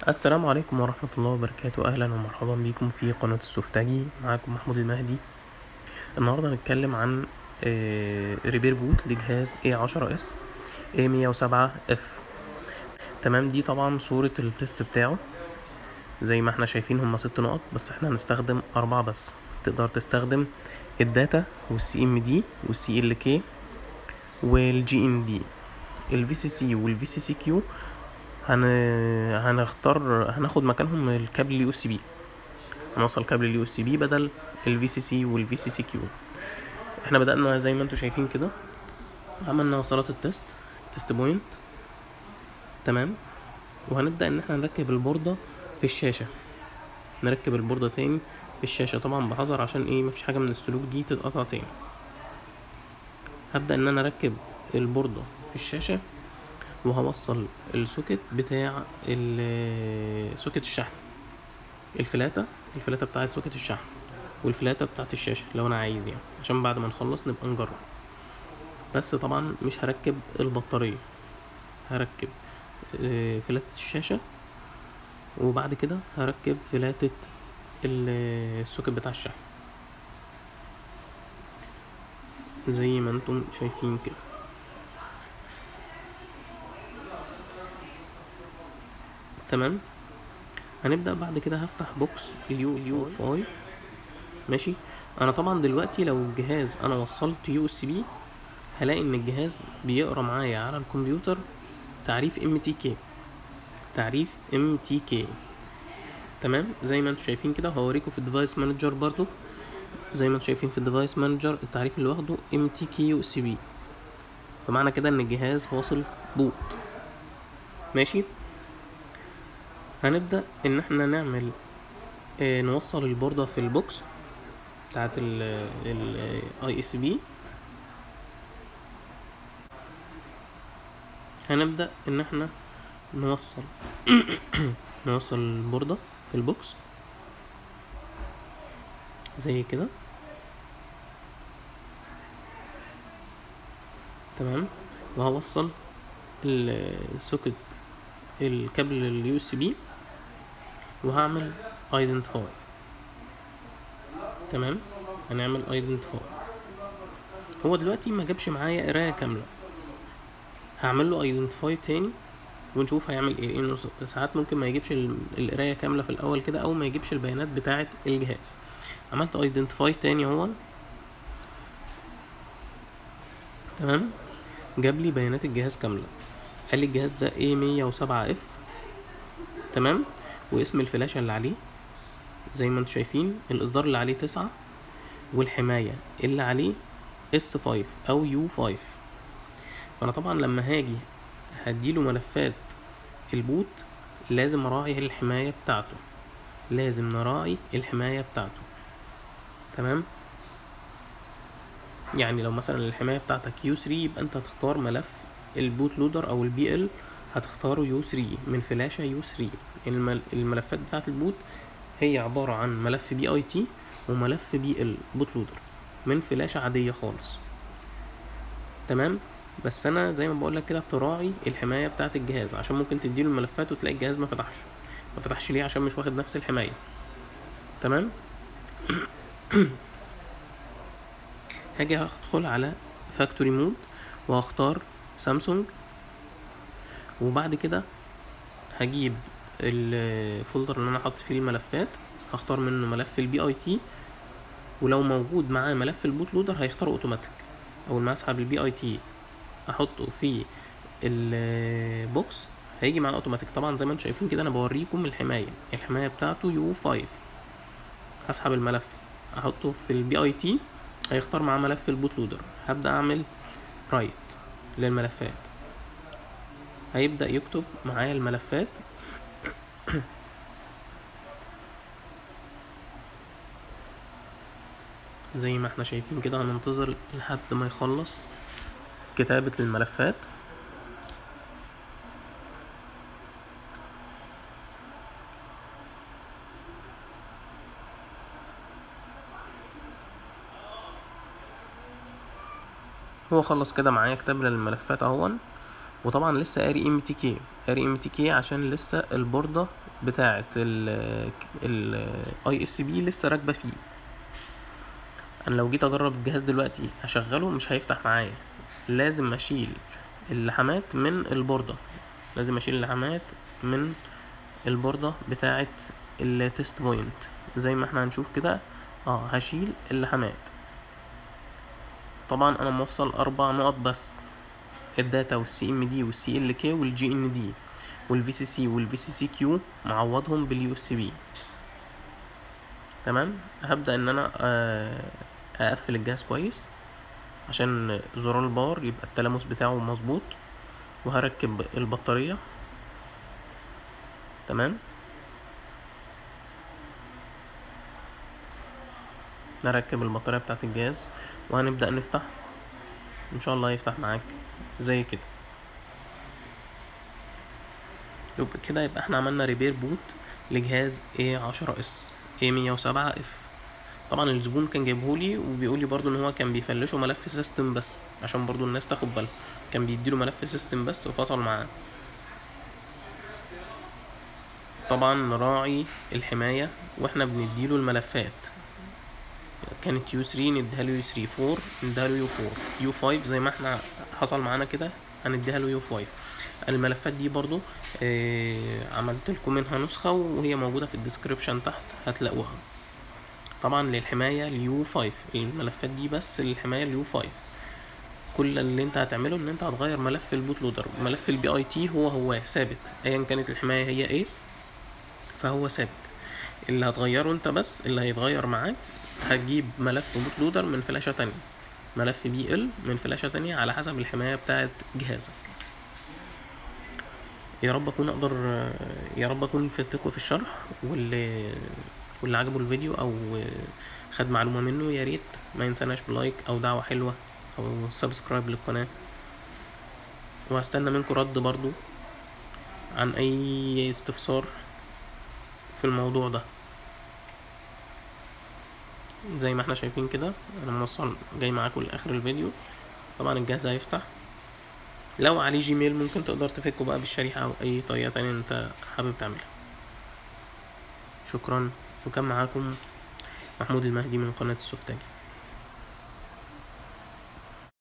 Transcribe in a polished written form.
السلام عليكم ورحمة الله وبركاته. أهلا ومرحبا بكم في قناة السوفتاجي. معاكم محمود المهدي. النهاردة هنتكلم عن ريبير بوت لجهاز A10S A107F. تمام، دي طبعا صورة التست بتاعه زي ما احنا شايفين. هما 6 نقط بس احنا هنستخدم 4 بس. تقدر تستخدم الداتا والسي ام دي والسي ال كي والجي ام دي. الفي سي سي والفي سي سي كيو هناخد مكانهم الكابل اليو اس بي. هنوصل كابل اليو اس بي بدل الفي سي سي والفي سي سي كيو. احنا بدأنا زي ما انتم شايفين كده، عملنا وصلات تيست بوينت. تمام، وهنبدأ ان احنا نركب البوردة في الشاشة. نركب البوردة تاني في الشاشة طبعا بحذر عشان ايه مفيش حاجة من السلوك دي تتقطع تاني. هبدأ ان انا اركب البوردة في الشاشة وهوصل السوكت بتاع سوكت الشحن، الفلاتة بتاعت سوكت الشحن والفلاتة بتاعت الشاشة لو انا عايز، يعني عشان بعد ما نخلص نبقى نجرب. بس طبعا مش هركب البطارية، هركب فلاتة الشاشة وبعد كده هركب فلاتة السوكت بتاع الشحن زي ما انتم شايفين كده. تمام، هنبدأ بعد كده هفتح بوكس اليو اف اي. ماشي، انا طبعا دلوقتي لو الجهاز انا وصلت يو اس بي هلاقي ان الجهاز بيقرا معايا على الكمبيوتر تعريف ام تي كي. تمام، زي ما انتم شايفين كده. هوريكم في الديفايس مانجر برضو، زي ما انتم شايفين في الديفايس مانجر التعريف اللي واخده ام تي كي يو اس بي، فمعنى كده ان الجهاز واصل بوت. ماشي، هنبدأ ان احنا نعمل نوصل البوردة في البوكس بتاعت الاي اس بي. هنبدأ ان احنا نوصل نوصل البوردة في البوكس زي كده. تمام، وهوصل السوكت الكابل اليو اس بي وهعمل ايدنتيفاي. تمام، هنعمل ايدنتيفاي. هو دلوقتي ما جابش معايا قرايه كامله، هعمل له ايدنتيفاي تاني ونشوف هيعمل ايه، لانه ساعات ممكن ما يجيبش القرايه كامله في الاول كده او ما يجيبش البيانات بتاعه الجهاز. عملت ايدنتيفاي تاني اهو. تمام، جاب لي بيانات الجهاز كامله. قال لي الجهاز ده A107F. تمام، واسم الفلاشه اللي عليه زي ما انتم شايفين، الاصدار اللي عليه 9 والحمايه اللي عليه S5 او U5. فانا طبعا لما هاجي هديله ملفات البوت لازم اراعي الحمايه بتاعته، لازم نراعي الحمايه بتاعته. تمام، يعني لو مثلا الحمايه بتاعتك U3 يبقى انت هتختار ملف البوت لودر او البي ال هتختاره U3 من فلاشه U3. الملفات بتاعه البوت هي عباره عن ملف بي اي تي وملف بي ال بوت لودر من فلاشه عاديه خالص. تمام، بس انا زي ما بقول لك كده تراعي الحمايه بتاعه الجهاز، عشان ممكن تديله الملفات وتلاقي الجهاز ما فتحش ليه؟ عشان مش واخد نفس الحمايه. تمام، هاجي هدخل على فاكتوري مود وهختار سامسونج، وبعد كده هجيب الفولدر اللي انا حاطط فيه الملفات، هختار منه ملف البي اي تي، ولو موجود معاه ملف البوت لودر هيختاره اوتوماتيك. اول ما اسحب البي اي تي احطه في البوكس هيجي معاه اوتوماتيك. طبعا زي ما انتم شايفين كده انا بوريكم الحمايه بتاعته يو 5. هسحب الملف احطه في البي اي تي هيختار معاه ملف البوت لودر. هبدا اعمل رايت للملفات، هيبدا يكتب معايا الملفات. زي ما احنا شايفين كده هننتظر لحد ما يخلص كتابه الملفات. هو خلص كده معايا كتاب للملفات اهون. وطبعا لسه قاري ام تي كي عشان لسه البوردة بتاعه الاي اس بي لسه راكبه فيه. انا لو جيت اجرب الجهاز دلوقتي هشغله مش هيفتح معايا، لازم اشيل اللحامات من البوردة، لازم اشيل اللحامات من البوردة بتاعه التست بوينت زي ما احنا هنشوف كده. هشيل اللحامات. طبعا انا موصل 4 نقط بس، الداتا والسي ام دي والسي ال كي والجي ان دي والفي سي سي والفي سي سي كيو معوضهم باليو اس بي. تمام. هبدأ ان انا اقفل الجهاز كويس عشان زرار الباور يبقى التلامس بتاعه مظبوط، وهركب البطارية. تمام. نركب البطارية بتاعت الجهاز وهنبدأ نفتح، ان شاء الله يفتح معاك زي كده. يبقى كده يبقى احنا عملنا ريبير بوت لجهاز A10s A107F. طبعا الزبون كان جايبهولي وبيقولي برضو ان هو كان بيفلشه ملف سيستم بس، عشان برضو الناس تاخد بالها، كان بيديله ملف سيستم بس وفصل معاه. طبعا نراعي الحماية واحنا بنديله الملفات. كانت يو 3 نديها له يو 3، 4 نديها له يو 4، يو 5 زي ما احنا حصل معانا كده هنديها له يو 5. الملفات دي برضو عملت لكم منها نسخة وهي موجودة في الديسكريبشن تحت هتلاقوها. طبعا للحماية اليو 5 الملفات دي بس للحماية اليو 5. كل اللي انت هتعمله ان انت هتغير ملف البوت لودر، ملف البي اي تي هو ثابت ايا كانت الحماية هي ايه، فهو ثابت. اللي هتغيره انت بس اللي هيتغير معاك، هتجيب ملف بوت لودر من فلاشة تانية، ملف بي ال من فلاشة تانية على حسب الحماية بتاعت جهازك. يا رب اكون فدتكم في الشرح، واللي عجبه الفيديو او خد معلومة منه يا ريت ما ينساناش بلايك او دعوة حلوة او سبسكرايب للقناة، وهستنى منكم رد برضو عن اي استفسار في الموضوع ده. زي ما احنا شايفين كده انا موصل جاي معاكم لاخر الفيديو. طبعا الجهاز هيفتح، لو عليه جيميل ممكن تقدر تفكه بقى بالشريحة او اي طريقة تانية انت حابب تعملها. شكرا، وكان معاكم محمود المهدي من قناة السوفتاجي.